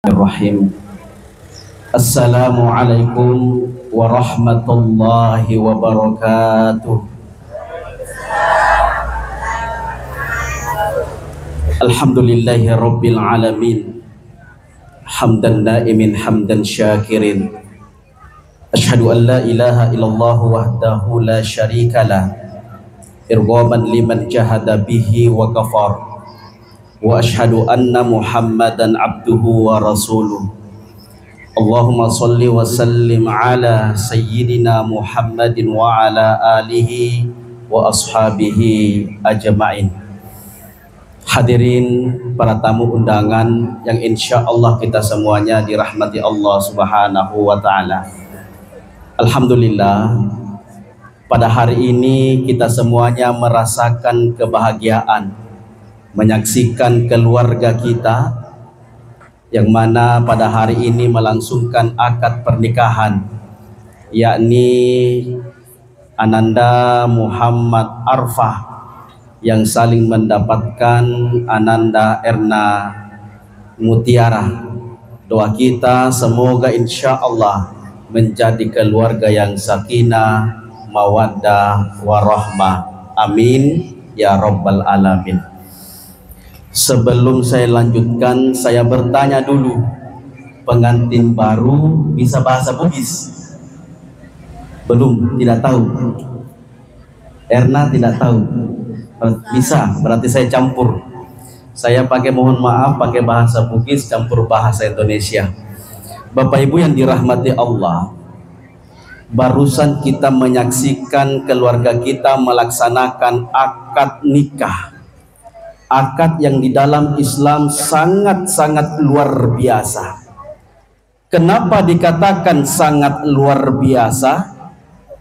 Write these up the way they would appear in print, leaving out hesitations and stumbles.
Bismillahirrahmanirrahim. Assalamualaikum warahmatullahi wabarakatuh. Alhamdulillahi rabbil alamin. Hamdan naimin hamdan syakirin. Ashhadu an la ilaha illallah wahdahu la syarikalah. Irghaman liman jahada bihi wa kafar. Wa ashhadu anna Muhammadan abduhu wa rasuluh. Allahumma salli wa sallim ala sayyidina Muhammadin wa ala alihi wa ashabihi ajma'in. Hadirin para tamu undangan yang insya Allah kita semuanya dirahmati Allah subhanahu wa ta'ala. Alhamdulillah, pada hari ini kita semuanya merasakan kebahagiaan menyaksikan keluarga kita yang mana pada hari ini melangsungkan akad pernikahan, yakni Ananda Muhammad Arfah yang saling mendapatkan Ananda Erna Mutiara. Doa kita semoga insya Allah menjadi keluarga yang sakinah, mawaddah, warahmah. Amin ya rabbal alamin. Sebelum saya lanjutkan, saya bertanya dulu, pengantin baru bisa bahasa Bugis? Belum, tidak tahu. Erna tidak tahu. Bisa, berarti saya campur. Saya pakai, mohon maaf, pakai bahasa Bugis campur bahasa Indonesia. Bapak Ibu yang dirahmati Allah, barusan kita menyaksikan keluarga kita melaksanakan akad nikah. Akad yang di dalam Islam sangat-sangat luar biasa. Kenapa dikatakan sangat luar biasa?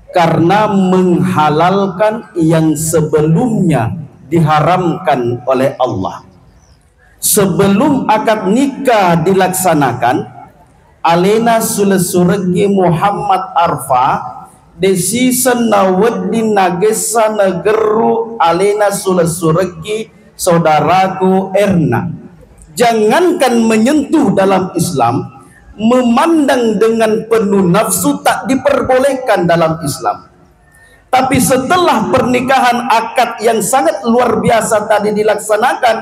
Karena menghalalkan yang sebelumnya diharamkan oleh Allah. Sebelum akad nikah dilaksanakan, alena sulesuregi Muhammad Arfa desisen naweddin nagesa negeru alena sulesuregi saudaraku Erna. Jangankan menyentuh dalam Islam, memandang dengan penuh nafsu tak diperbolehkan dalam Islam. Tapi setelah pernikahan akad yang sangat luar biasa tadi dilaksanakan,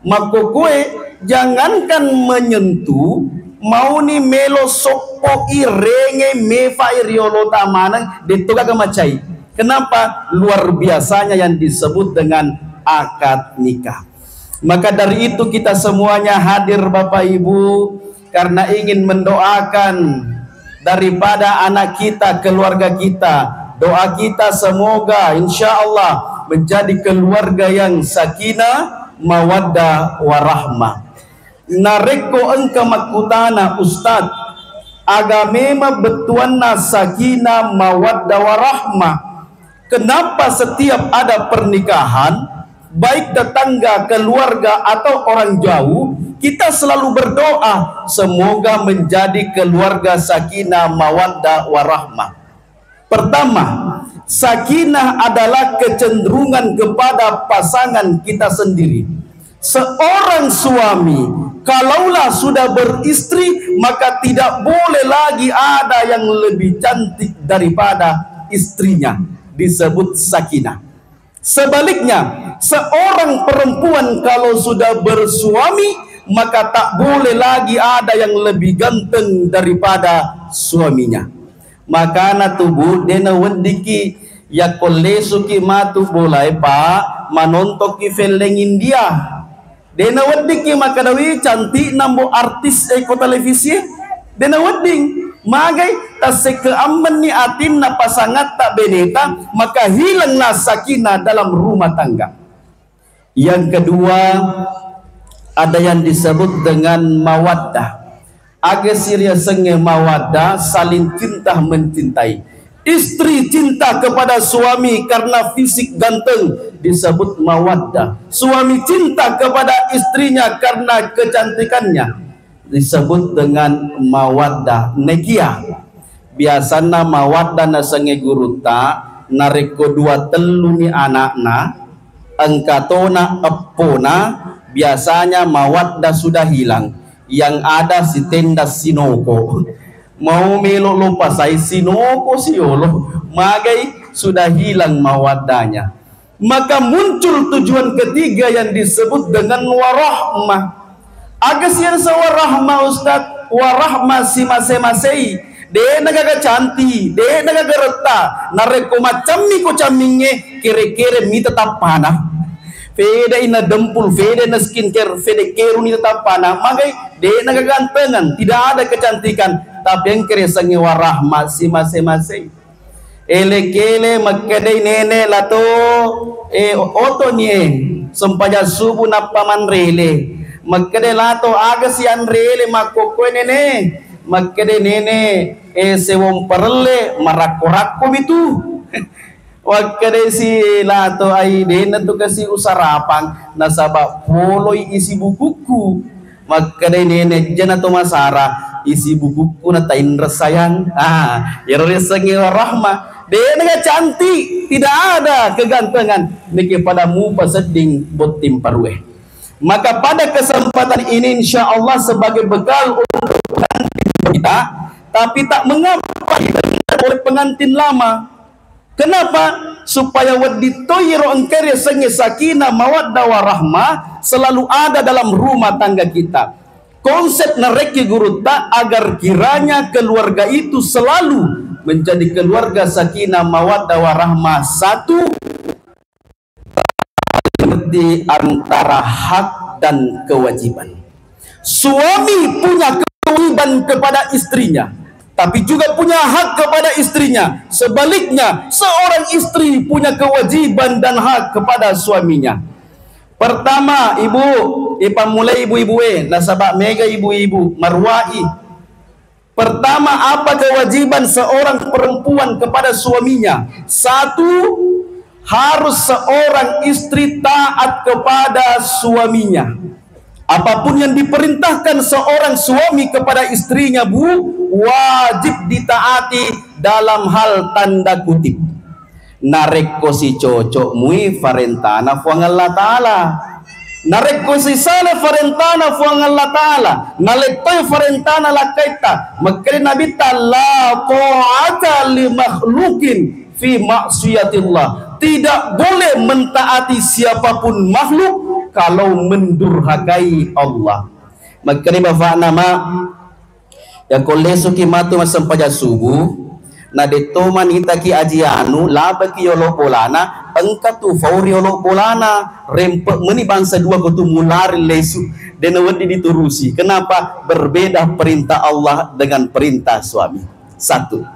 maka kue jangankan menyentuh, mau ni melo sopo irenge mefa iriolo tamanang dituga kemacai. Kenapa? Luar biasanya yang disebut dengan akad nikah. Maka dari itu kita semuanya hadir Bapak Ibu karena ingin mendoakan daripada anak kita, keluarga kita. Doa kita semoga insya Allah menjadi keluarga yang sakinah, mawaddah, warahmah. Nareko engka makutana Ustad agamema betuanna sakinah, mawaddah, warahmah. Kenapa setiap ada pernikahan, baik tetangga, keluarga atau orang jauh, kita selalu berdoa semoga menjadi keluarga sakinah, mawaddah, warahmah. Pertama, sakinah adalah kecenderungan kepada pasangan kita sendiri. Seorang suami kalaulah sudah beristri, maka tidak boleh lagi ada yang lebih cantik daripada istrinya, disebut sakinah. Sebaliknya, seorang perempuan kalau sudah bersuami, maka tak boleh lagi ada yang lebih ganteng daripada suaminya. Maka na tubuh dena wendiki ya kolesuki matu boleh pak manontoki felengin dia. Dena wendiki maka dawi cantik nambo artis eko televisi. Dena wending magai taseke ammen ni atin na pasangat tak beneta, maka hilanglah sakinah dalam rumah tangga. Yang kedua, ada yang disebut dengan mawaddah. Age siria senge mawaddah, saling cinta mencintai. Istri cinta kepada suami karena fisik ganteng, disebut mawaddah. Suami cinta kepada istrinya karena kecantikannya, disebut dengan mawaddah. Nekia biasana mawaddah na senge guruta nareko dua telu ni anakna angkatona epona, biasanya mawaddah sudah hilang. yang ada si tenda Sinoko. Mau melok lupa saya Sinoko siolo, magai sudah hilang mawadahnya. Maka muncul tujuan ketiga yang disebut dengan warahmah. Agasian sawarahmah Ustaz, warahmah si masing-masing. De nagaga cantik, de nagaga reta, nareko macam ni ko caminge kere-kere mi tetap panah. Fede ina dempul, fede na skincare, fede keru ni tetap panah. Magai de nagaga gantengan, tidak ada kecantikan, tapi yang kere sangi warahmah si masing-masing. Ele-kele makadai nene lato oto nie sempaja subuh na pamanrele. Makade lato aga si anrele makoko nene makade nene sewong perle marako-rako bitu wakade si lato ay dena tu kasi usarapang nasaba poloy isi bukuku makade nene jana to masara isi bukuku na taindra sayang yaro resangi rahmah dena cantik tidak ada kegantengan niki pada mu paseding botim parwe. Maka pada kesempatan ini insya Allah sebagai bekal untuk pengantin kita, tapi tak mengapa oleh pengantin lama. Kenapa? Supaya waditoyiro engkari sengi sakinah mawaddah warahmah selalu ada dalam rumah tangga kita. Konsep nareki guru tak agar kiranya keluarga itu selalu menjadi keluarga sakinah mawaddah warahmah satu di antara hak dan kewajiban. Suami punya kewajiban kepada istrinya, tapi juga punya hak kepada istrinya. Sebaliknya, seorang istri punya kewajiban dan hak kepada suaminya. Pertama, mulai ibu-ibu nasabak mega ibu-ibu marwai. Pertama, apa kewajiban seorang perempuan kepada suaminya? Satu, harus seorang istri taat kepada suaminya. Apapun yang diperintahkan seorang suami kepada istrinya wajib ditaati dalam hal tanda kutip. Nareko si cocok mui farentana fuang Allah Ta'ala. Nareko si sale farentana fuang Allah Ta'ala. Nalepai farentana lakaita. Maka Nabi ta'ala ta'ata li makhlukin fi maksiatillah. Tidak boleh mentaati siapapun makhluk kalau mendurhakai Allah. Maka ni bapak nama yang kolesu kimatu masam paja subuh na detoman kita ki ajianu laba ki yolo polana engkatu fauri yolo polana rempek meni bangsa dua kutu mulari lesu dan wedi diturusi. Kenapa? Berbeda perintah Allah dengan perintah suami. Satu.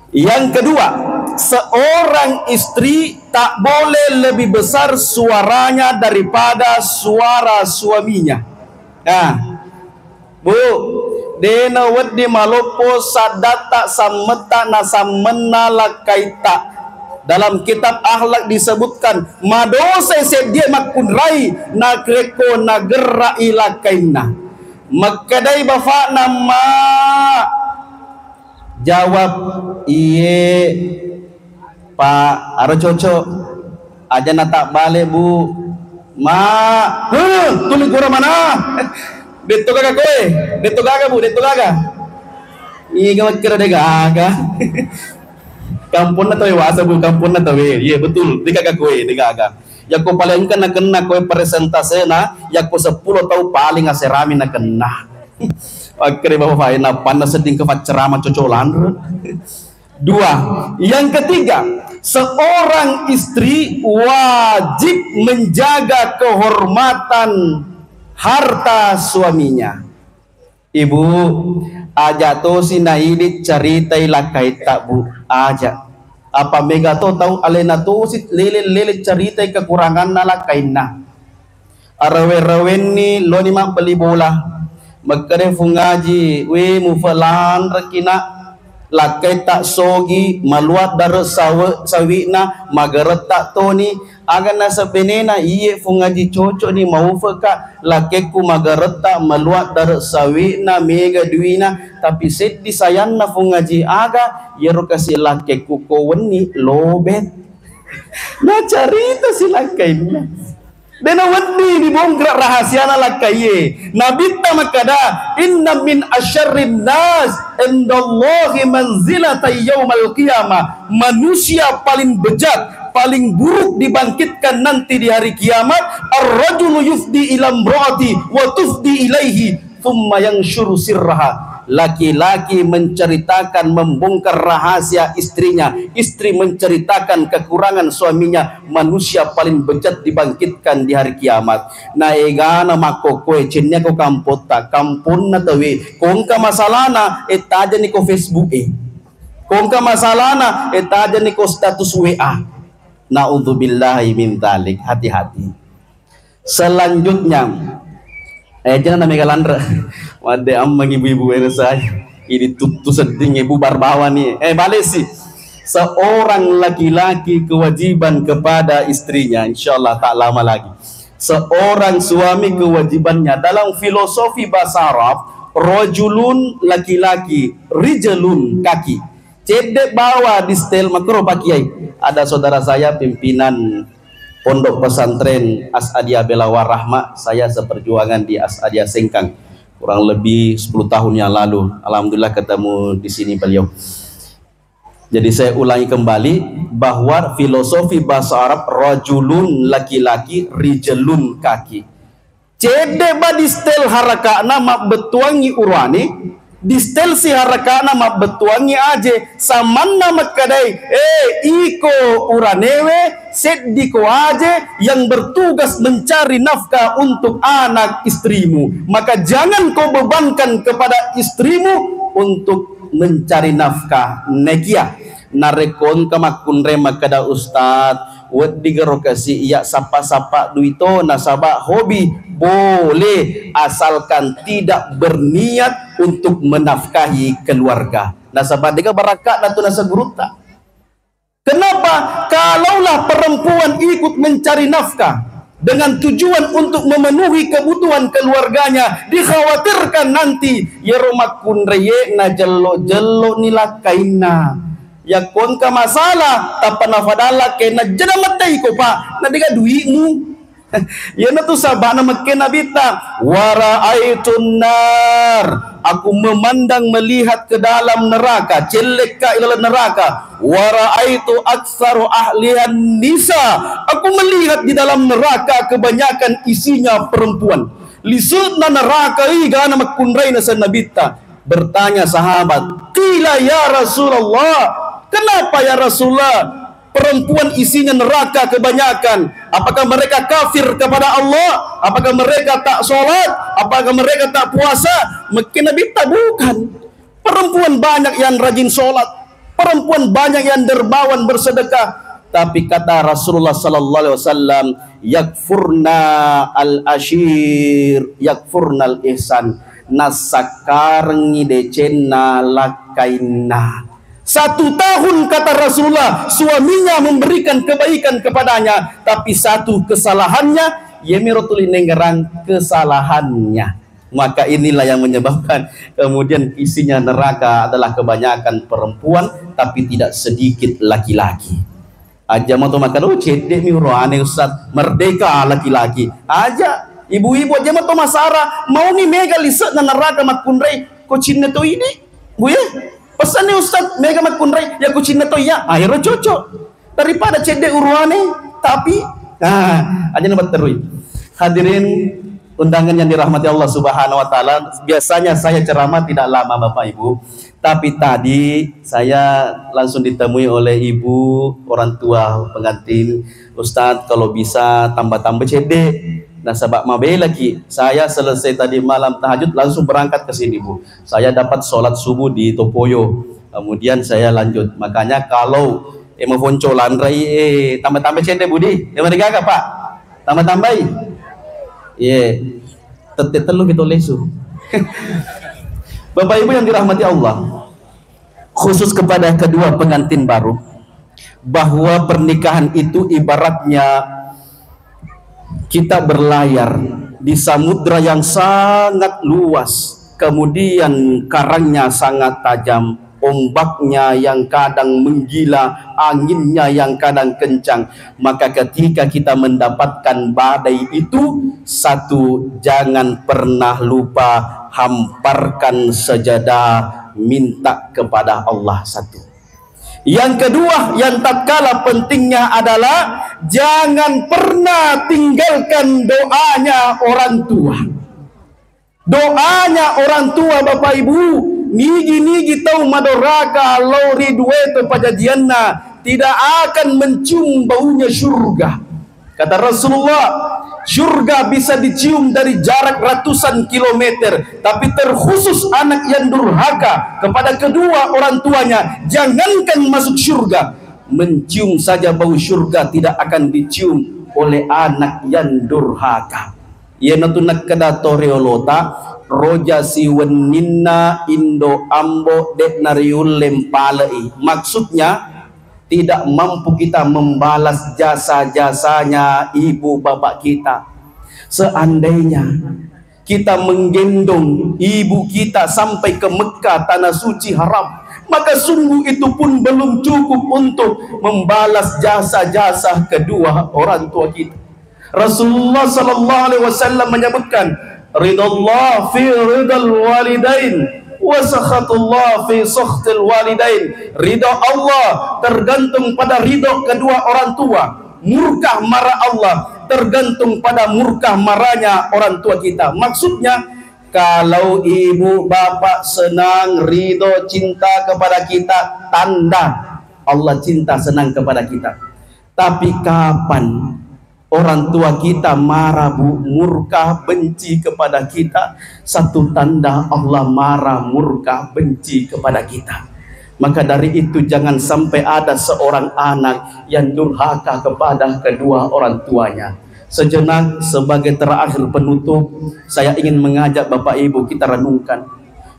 Yang kedua, seorang istri tak boleh lebih besar suaranya daripada suara suaminya. Bu, dena wedi malopo sadata sameta nasamena lakaita. Dalam kitab akhlak disebutkan madose sedia makunrai nakreko nagera ilakaina. Makadai bafa nama jawab iye Pak aro cocok aja na tak balik bu tulis gura mana deto gaga kowe deto gaga bu deto gaga iya gamak kira dega aga kampun na tawe wasa bu kampun na tawe iya betul dega gaga kowe dega aga ya ko paling kan na kena kowe presentase na ya ko 10 tahun paling aserami na kena akhirnya bapak na panas seding kefat ceramah cocolan. Dua, yang ketiga, seorang istri wajib menjaga kehormatan harta suaminya. Ibu, aja to sinaidit caritai lakai tak bu, aja. Apa mega to tahu alena to sit lele caritai kekurangan nalakai na. Arawe-rawen ni lo ni mak beli bola. Magkare fungaji we mufalan rakina lakai tak sogi maluat dar sawina magaret tak toni agan nasa benena iye fungaji cocok ni mau feka lakai ku magaret tak maluat dar sawina mega duina tapi set disayan na fungaji aga yero kasi lakai ku kowen ni lobet na carita si lakai na Dena wadi ni bongkar rahasia na lakaye. Nabi tamakada inna min asyarrin nas indallahi manzilata yaumal qiyamah. Manusia paling bejat, paling buruk dibangkitkan nanti di hari kiamat. Ar-rajulu yufdi ila imraati wa tufdi ilaihi thumma yanshuru sirraha. Laki-laki menceritakan, membongkar rahasia istrinya, istri menceritakan kekurangan suaminya. Manusia paling bejat dibangkitkan di hari kiamat. Na egana makokoe cenya ko kampota kampun na tawi kung ka masalana etaja ni ko Facebook kung ka masalana etaja ni ko status WA. Naudzubillahi min dzalik. Hati-hati. Selanjutnya jangan nama galandra wade amang ibu-ibu ini saya ini tutu seding ibu barbawa nih balik sih. Seorang laki-laki kewajiban kepada istrinya, insyaallah tak lama lagi. Seorang suami kewajibannya dalam filosofi bahasa Arab, rajulun laki-laki, rijalun kaki. Cedek bawa di setel makro Pak Kiai. Ada saudara saya pimpinan Pondok Pesantren As'adiyah Bela Warahmah, saya seperjuangan di As'adiyah Sengkang kurang lebih 10 tahun yang lalu. Alhamdulillah ketemu di sini beliau. Jadi saya ulangi kembali bahwa filosofi bahasa Arab rajulun laki-laki, rijalun kaki. Cede ba distel haraka nama betuangi urani, distel si haraka nama betuangi aje samanna makadai iko uranewe sediko aje yang bertugas mencari nafkah untuk anak istrimu, maka jangan kau bebankan kepada istrimu untuk mencari nafkah. Nekia narekon kamakun rema kada ustad wad digerokasi iya sapa-sapa duito nasabak hobi boleh asalkan tidak berniat untuk menafkahi keluarga. Nasabak dika barakat natu nasa guruta. Kenapa? Kalaulah perempuan ikut mencari nafkah dengan tujuan untuk memenuhi kebutuhan keluarganya, dikhawatirkan nanti ya romakun reye na jello nila kaina ya kon ka masalah tapana fadala kena jana matai ko pa na diga duimu ya na tu sabana makena bita waraaitun nar, aku memandang melihat ke dalam neraka, celeka ila neraka. Waraaitu aktsaru ahlihan nisa, aku melihat di dalam neraka kebanyakan isinya perempuan. Lisutna neraka igana makunraina sanabita. Bertanya sahabat, "Qila ya Rasulullah, kenapa ya Rasulullah perempuan isinya neraka kebanyakan? Apakah mereka kafir kepada Allah? Apakah mereka tak sholat? Apakah mereka tak puasa?" Mungkin Nabi tak, bukan. Perempuan banyak yang rajin sholat, perempuan banyak yang dermawan bersedekah. Tapi kata Rasulullah sallallahu alaihi wasallam, yakfurna al-ashir, yakfurna al-ihsan, nasakarngi decena lakaina. 1 tahun kata Rasulullah suaminya memberikan kebaikan kepadanya, tapi 1 kesalahannya yemirotul nengerang kesalahannya. Maka inilah yang menyebabkan kemudian isinya neraka adalah kebanyakan perempuan tapi tidak sedikit laki-laki. Aja mau makan cedek mi roane ustaz, merdeka laki-laki aja. Ibu-ibu aja mau masara mau ni mega liset na neraka makunrei ko cinna to ini bu ya. Pesan ni ustaz mega makunrai ya kucing neto ya akhirnya cocok daripada cedek uruane tapi aja nampak terui. Hadirin undangan yang dirahmati Allah Subhanahu wa taala, biasanya saya ceramah tidak lama Bapak Ibu, tapi tadi saya langsung ditemui oleh ibu orang tua pengantin, Ustadz kalau bisa tambah-tambah cedek. Nah sebab mabe lagi saya selesai tadi malam tahajud langsung berangkat ke sini Bu. Saya dapat sholat subuh di Topoyo. Kemudian saya lanjut. Makanya kalau mau foncolan rai tambah-tambah cendek Budi. Mereka apa Pak? Tambah-tambahi. Telu gitu lesu. Bapak Ibu yang dirahmati Allah, khusus kepada kedua pengantin baru, bahwa pernikahan itu ibaratnya kita berlayar di samudra yang sangat luas, kemudian karangnya sangat tajam, ombaknya yang kadang menggila, anginnya yang kadang kencang. Maka ketika kita mendapatkan badai itu, satu, jangan pernah lupa hamparkan sajadah, minta kepada Allah. Satu. Yang kedua, yang tak kalah pentingnya adalah jangan pernah tinggalkan doanya orang tua. Doanya orang tua, Bapak Ibu, nigi tahu madoraka lauri dueto pajajianna, tidak akan mencium baunya surga. Kata Rasulullah, surga bisa dicium dari jarak ratusan kilometer, tapi terkhusus anak yang durhaka kepada kedua orang tuanya, jangankan masuk surga, mencium saja bau surga tidak akan dicium oleh anak yang durhaka. Ia natunak kada toreolota roja siweninna indo ambo dek nariul lempalai. Maksudnya tidak mampu kita membalas jasa-jasanya ibu bapak kita. Seandainya kita menggendong ibu kita sampai ke Mekah, tanah suci haram, maka sungguh itu pun belum cukup untuk membalas jasa-jasa kedua orang tua kita. Rasulullah sallallahu alaihi wasallam menyebutkan, ridallah fi ridal walidain wa sakhatullah fi sakhtil walidain. Ridha Allah tergantung pada ridha kedua orang tua, murka marah Allah tergantung pada murka marahnya orang tua kita. Maksudnya, kalau ibu bapak senang, ridho, cinta kepada kita, tanda Allah cinta senang kepada kita. Tapi kapan orang tua kita marah, murka, benci kepada kita, satu tanda Allah marah, murka, benci kepada kita. Maka dari itu jangan sampai ada seorang anak yang durhaka kepada kedua orang tuanya. Sejenak sebagai terakhir penutup, saya ingin mengajak Bapak Ibu kita renungkan.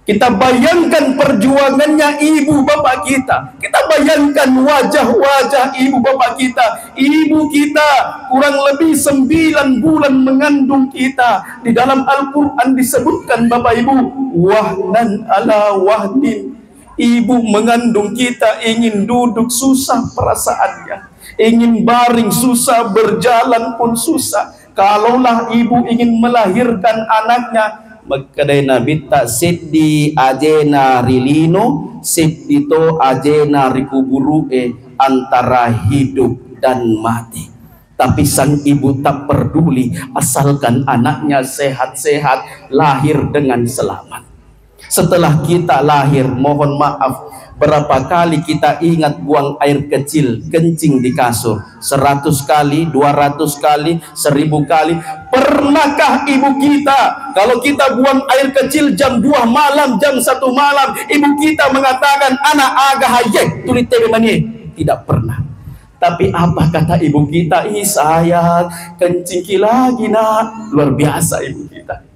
Kita bayangkan perjuangannya ibu bapak kita. Kita bayangkan wajah-wajah ibu bapak kita. Ibu kita kurang lebih 9 bulan mengandung kita. Di dalam Al-Quran disebutkan, Bapak Ibu, wahnan ala wahdin. Ibu mengandung kita, ingin duduk susah perasaannya, ingin baring susah, berjalan pun susah. Kalaulah ibu ingin melahirkan anaknya, makadai nabi tak seddi ajena rilino, seddito ajena rikuburu antara hidup dan mati. Tapi sang ibu tak peduli asalkan anaknya sehat-sehat, lahir dengan selamat. Setelah kita lahir, mohon maaf, berapa kali kita ingat buang air kecil, kencing di kasur? 100 kali, 200 kali, 1000 kali. Pernahkah ibu kita, kalau kita buang air kecil jam 2 malam, jam 1 malam, ibu kita mengatakan, anak agak hayek, tulis tebe mani? Tidak pernah. Tapi apa kata ibu kita? Ih sayang, kencing lagi nak. Luar biasa ibu kita.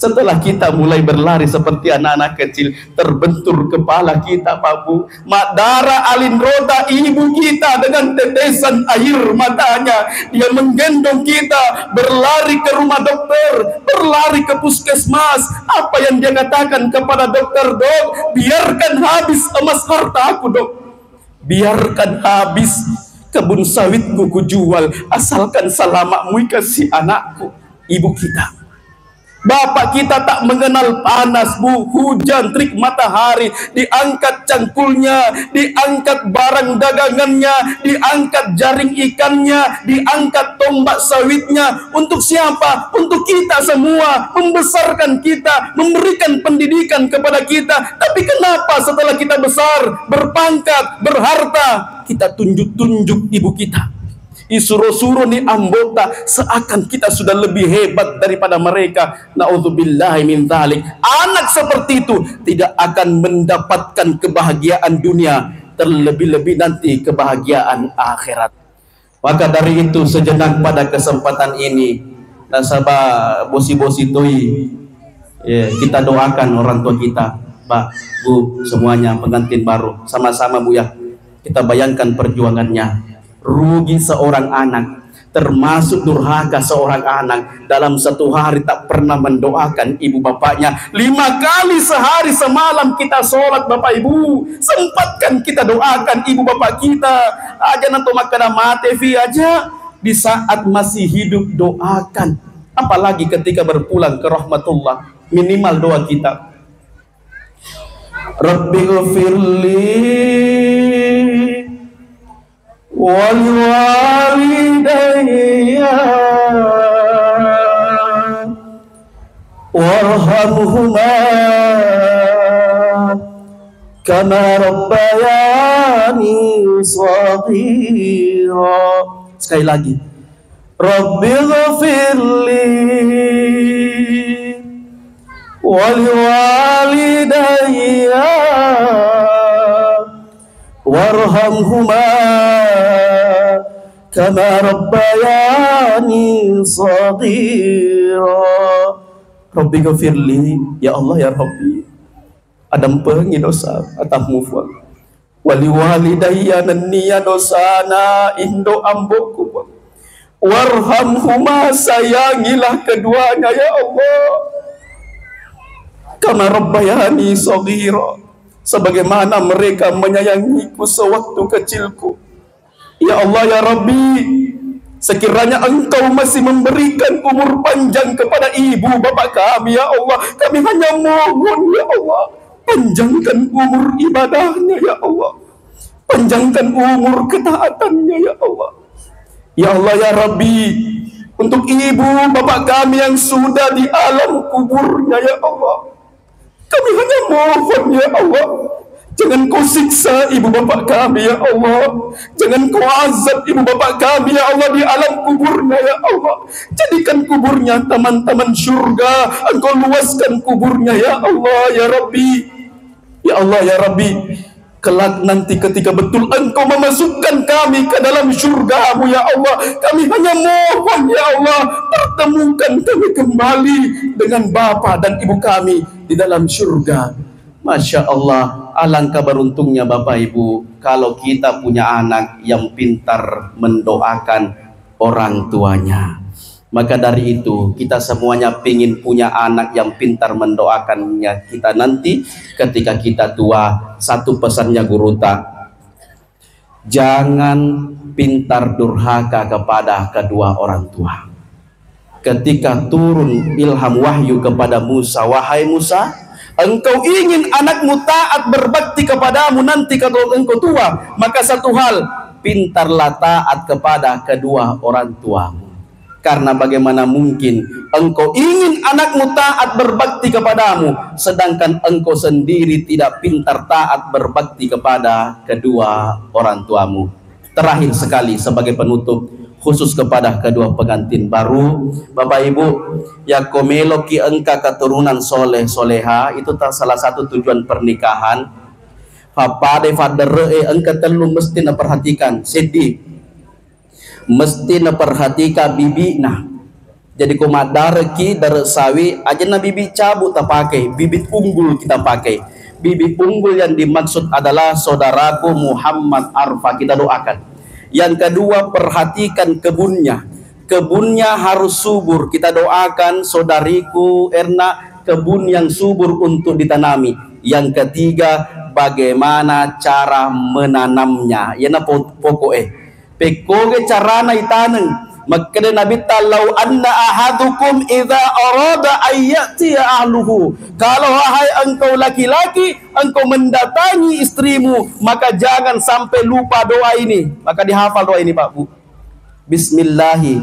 Setelah kita mulai berlari seperti anak-anak kecil, terbentur kepala kita, Pak Bu. Darah alin rota ibu kita dengan tetesan air matanya. Dia menggendong kita, berlari ke rumah dokter, berlari ke puskesmas. Apa yang dia katakan kepada dokter? Dok, biarkan habis emas harta aku, dok. Biarkan habis kebun sawitku kujual, asalkan selamatmu kasih anakku. Ibu kita. Bapak kita tak mengenal panas, Bu, hujan, terik matahari, diangkat cangkulnya, diangkat barang dagangannya, diangkat jaring ikannya, diangkat tombak sawitnya. Untuk siapa? Untuk kita semua, membesarkan kita, memberikan pendidikan kepada kita. Tapi kenapa setelah kita besar, berpangkat, berharta, kita tunjuk-tunjuk ibu kita, isuruh-suruh ni anggota, seakan kita sudah lebih hebat daripada mereka. Na'udzubillahi min dzalik. Anak seperti itu tidak akan mendapatkan kebahagiaan dunia, terlebih-lebih nanti kebahagiaan akhirat. Maka dari itu sejenak pada kesempatan ini, nasabah bosi-bosi toi, kita doakan orang tua kita, Pak, Bu, semuanya pengantin baru, sama-sama Bu ya. Kita bayangkan perjuangannya. Rugi seorang anak, Termasuk durhaka seorang anak dalam satu hari tak pernah mendoakan ibu bapaknya. 5 kali sehari semalam kita sholat Bapak Ibu, sempatkan kita doakan ibu bapak kita. Aja nanti makan mati aja di saat masih hidup doakan, apalagi ketika berpulang ke rahmatullah. Minimal doa kita, Rabbi ghafirli wali walidayya warhamhuma kama rabbayani shaghira. Sekali lagi, Rabbi ghafirli wali walidayya warhamhuma kama rabbayani shaghira. Rabbi ghafirli, ya Allah ya Rabbi, adam pengi dosa atah mufwal. Wali walidayya nanniya dosana indo amboku. Warhamhuma, sayangilah keduanya ya Allah. Kama rabbayani shaghira, sebagaimana mereka menyayangiku sewaktu kecilku. Ya Allah ya Rabbi, sekiranya Engkau masih memberikan umur panjang kepada ibu bapak kami ya Allah, kami hanya mohon ya Allah, panjangkan umur ibadahnya ya Allah, panjangkan umur ketaatannya ya Allah. Ya Allah ya Rabbi, untuk ibu bapak kami yang sudah di alam kuburnya ya Allah, kami hanya mohon ya Allah, jangan kau siksa ibu bapak kami ya Allah, jangan kau azab ibu bapak kami ya Allah di alam kuburnya ya Allah. Jadikan kuburnya taman-taman syurga, Engkau luaskan kuburnya ya Allah ya Rabbi. Ya Allah ya Rabbi, kelak nanti ketika betul Engkau memasukkan kami ke dalam syurga-Mu ya Allah, kami hanya mohon ya Allah, pertemukan kami kembali dengan bapa dan ibu kami di dalam syurga. Masya Allah, alangkah beruntungnya Bapak Ibu kalau kita punya anak yang pintar mendoakan orang tuanya. Maka dari itu kita semuanya ingin punya anak yang pintar mendoakannya kita nanti ketika kita tua. Satu pesannya Guru Tak, jangan pintar durhaka kepada kedua orang tua. Ketika turun ilham wahyu kepada Musa, wahai Musa, engkau ingin anakmu taat berbakti kepadamu nanti kalau engkau tua, maka satu hal, pintarlah taat kepada kedua orang tuamu. Karena bagaimana mungkin engkau ingin anakmu taat berbakti kepadamu, sedangkan engkau sendiri tidak pintar taat berbakti kepada kedua orang tuamu. Terakhir sekali sebagai penutup, khusus kepada kedua pengantin baru, Bapak Ibu, ya komelo ki engka keturunan soleh soleha, itu salah satu tujuan pernikahan. Papa de father engka telu mesti na perhatikan, sedih mesti na perhatikan bibi. Nah, jadi komadarki dari sawi aja na bibi cabut tak pakai, bibit unggul kita pakai. Bibit unggul yang dimaksud adalah saudaraku Muhammad Arfa, kita doakan. Yang kedua, perhatikan kebunnya. Kebunnya harus subur. Kita doakan saudariku Erna, kebun yang subur untuk ditanami. Yang ketiga, bagaimana cara menanamnya. Ya na pokok pekoge carana itaneng. Maka Nabi talau anna ahadukum idza arada ayyati ahluhu, kalau wahai engkau laki-laki engkau mendatangi istrimu, maka jangan sampai lupa doa ini. Maka dihafal doa ini Pak Bu. Bismillahi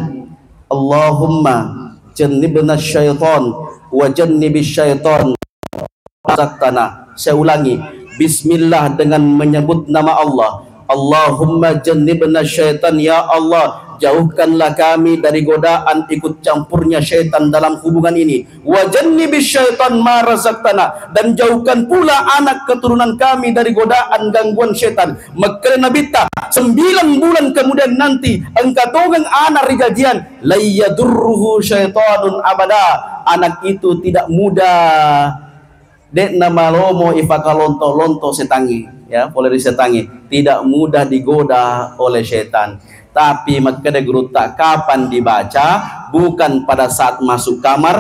Allahumma jannibna syaitan wa jannibis syaitan razaqtana. Saya ulangi, bismillah dengan menyebut nama Allah. Allahumma jannibna syaitan, ya Allah jauhkanlah kami dari godaan ikut campurnya syaitan dalam hubungan ini. Wa jannibis syaitan ma razaqtana, dan jauhkan pula anak keturunan kami dari godaan gangguan syaitan. Maka Nabi ta 9 bulan kemudian nanti engkau tongeng anak rigajian la yadurruhu syaitanun abada. Anak itu tidak mudah dek nama lomo ifakalonto lonto setangi, ya boleh disetangi, tidak mudah digoda oleh setan. Tapi makanya guru tak kapan dibaca, bukan pada saat masuk kamar,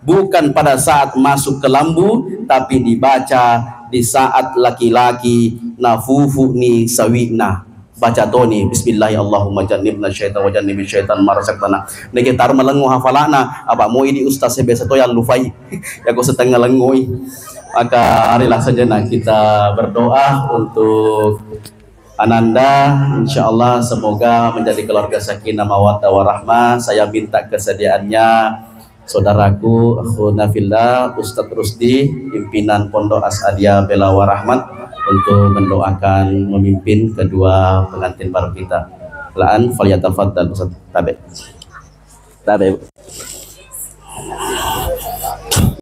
bukan pada saat masuk ke lambu, tapi dibaca di saat laki-laki nafufu ni sawina. Baca toni bismillah Allahumma jannibna syaitan wa jannibi syaitan marasaktana. Niki tar melengu hafalana apa mau ini ustaz biasa to yang lufai ya kok setengah lengui. Maka marilah sejenak kita berdoa untuk Ananda, insyaallah semoga menjadi keluarga sakinah mawaddah warahmah. Saya minta kesediaannya saudaraku akhuna fillah Ustadz Rusdi, pimpinan Pondok As'adiyah Bela Warahmat, untuk mendoakan memimpin kedua pengantin baru kita. Laan falyatafaddal Ustaz. Tabe.